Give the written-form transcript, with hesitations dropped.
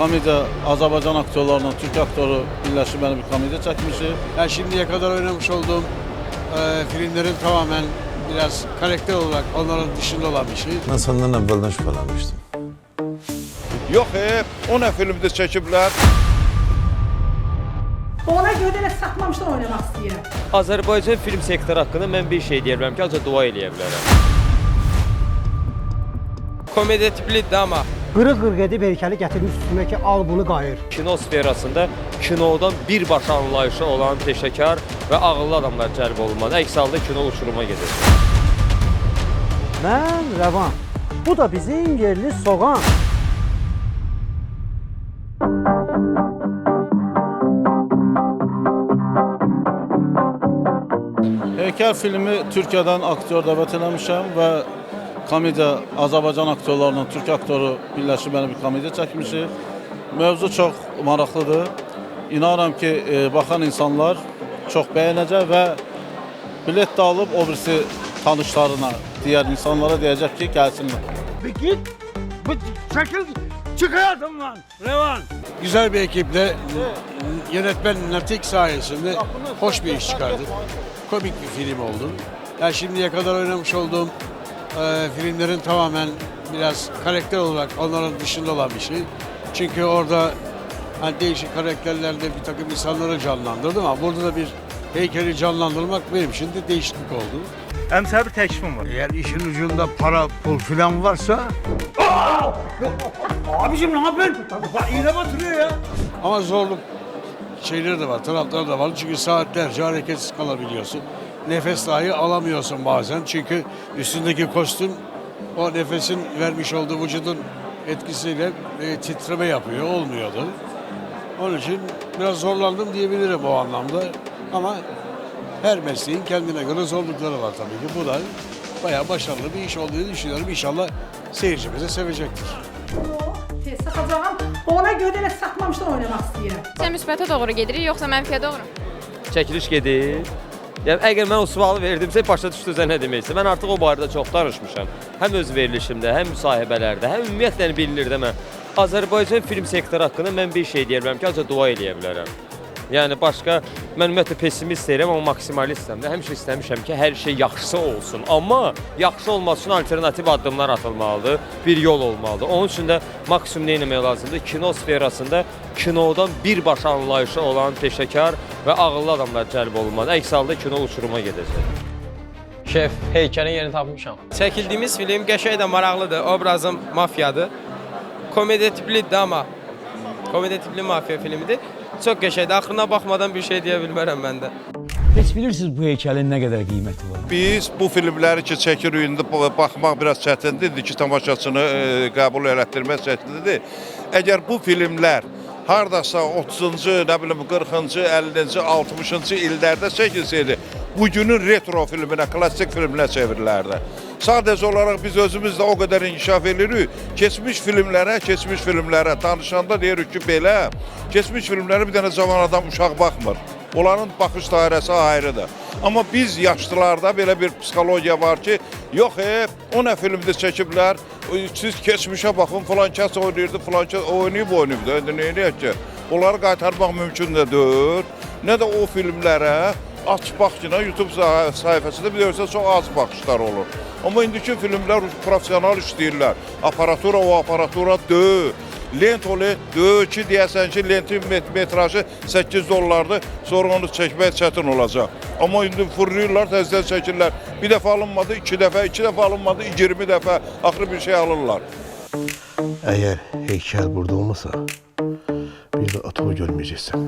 komedi Azerbaycan aktörlerinden Türk aktörü birleşip bir komedi çekmişiz. Yani şimdiye kadar oynamış olduğum filmlerin tamamen biraz karakter olarak onların dışında olan bir şey. Ben senden evvelden şüphelenmiştim. Yox, o ne filmde çəkiblər? Ona görə də satmamışdan oynamaq istəyirəm. Azərbaycan film sektoru haqqında mən bir şey deyirəm ki, ancaq dua eləyə bilərəm. Komedi tiplidir amma. Qırıq-qırıq edib heykəli gətirmiş üstünə ki, al bunu qayır. Kino sferasında kinodan birbaşa anlayışı olan peşəkar və ağıllı adamlar cəlb olunmalı. Əks halda kino uçuruma gedir. Mən Rəvan. Bu da bizim yerli soğan. Heykel filmi Türkiye'den aktör davet eləmişəm və komedi Azerbaycan aktörlerinden Türk aktörü birleşip bir komedi çekmişiz. Mövzu çok maraqlıdır. İnanıram ki baxan insanlar çok beğenəcək və bilet de alıp o birisi tanışlarına, diğer insanlara diyecek ki gelsinler. Bir git, çekil, çık hayatımdan Revan. Güzel bir ekiple yönetmen Natik sayesinde hoş bir iş çıkardık. Komik bir film oldu. Yani şimdiye kadar oynamış olduğum filmlerin tamamen biraz karakter olarak onların dışında olan bir şey. Çünkü orada hani değişik karakterlerde bir takım insanları canlandırdım ama burada da bir heykeli canlandırmak benim için de değişiklik oldu. Əmsə bir təklifim var. Eğer işin ucunda para, pul falan varsa... Abicim ne yapıyorsun? Bak iğne batırıyor ya. Ama zorluk şeyleri de var, tarafları da var. Çünkü saatlerce hareketsiz kalabiliyorsun. Nefes dahi alamıyorsun bazen. Çünkü üstündeki kostüm o nefesin vermiş olduğu vücudun etkisiyle titreme yapıyor, olmuyordu. Onun için biraz zorlandım diyebilirim o anlamda. Ama her mesleğin kendine göre zorlukları var tabii ki. Bu da bayağı başarılı bir iş olduğunu düşünüyorum. İnşallah seyircimiz de sevecektir. Tez satacağım. Ona görə də satmamışdan oynamaq istəyirəm. Sən müsbətə doğru gedirik, yoxsa mənfiyə doğru? Çəkiliş gedir. Yəni, əgər mən o sualı verdimsə, başa düşdünüzsə nə deməksə, mən artıq o barədə çox danışmışam. Həm öz verilişimdə, həm müsahibələrdə, həm ümumiyyətlə bilinir də mən. Azərbaycan film sektoru haqqında mən bir şey deyirəm ki, ancaq dua eləyə bilərəm. Yəni, başqa, mən ümumiyyətlə pessimist deyirəm, amma maksimalistəm də. Həmişə istəmişəm ki, hər şey yaxşısı olsun. Amma yaxşı olması üçün alternativ addımlar atılmalıdır, bir yol olmalıdır. Onun üçün də maksimum nə etmək lazımdır? Kino sferasında kinodan birbaşa anlayışı olan peşəkar və ağıllı adamlar cəlb olunmalı. Əks halda kino uçuruma gedəcək. Şef, heykəlin yerini tapmışam. Çəkildiyimiz film qəşəng də maraqlıdır. Obrazım mafiyadır. Komedi tiplidir amma. Komedi tipli mafiya filmidir. Çox qəşəngdir. Axırına baxmadan bir şey deyə bilmərəm mən də. Heç bilirsiniz bu heykəlin nə qədər qiyməti var? Biz bu filmləri ki çəkirik, indi baxmaq biraz çətindir ki, tamaşaçını qəbul elətdirmək çətindir. Əgər bu filmlər hardasa 30-cu, nə bilim 40-cı, 50-ci, 60-cı illərdə çəkilsəydi, bugünün retro filminə, klassik filminə çevrilərdi. Sadəcə olaraq biz özümüz də o qədər inkişaf edirik. Keçmiş filmlərə danışanda deyirik ki, belə, keçmiş filmlərə bir dənə cavan adam uşaq baxmır. Onların baxış dairəsi ayrıdır. Amma biz yaşlılarda belə bir psixologiya var ki, yox, o nə filmdə çəkiblər, siz keçmişə baxın, filan kəs oynayırdı, filan kəs oynayıb, indi nə eləyək ki? Onları qaytarmaq mümkün də deyil. Nə də o filmlərə aç bax ki, YouTube sayfasında bilirsə çox az baxışlar olur. Amma indiki filmlər profesional işləyirlər. Aparatura o aparatura deyil. Lent o lent deyil ki, deyəsən ki, lentin metrajı $8'dır, sonra onu çəkmək çətin olacaq. Amma indi fırlayırlar, təzdən çəkirlər. Bir dəfə alınmadı, iki dəfə alınmadı, 20 dəfə, axırı bir şey alırlar. Eğer heykel burada olmasa bir de atomu görmeyeceksin.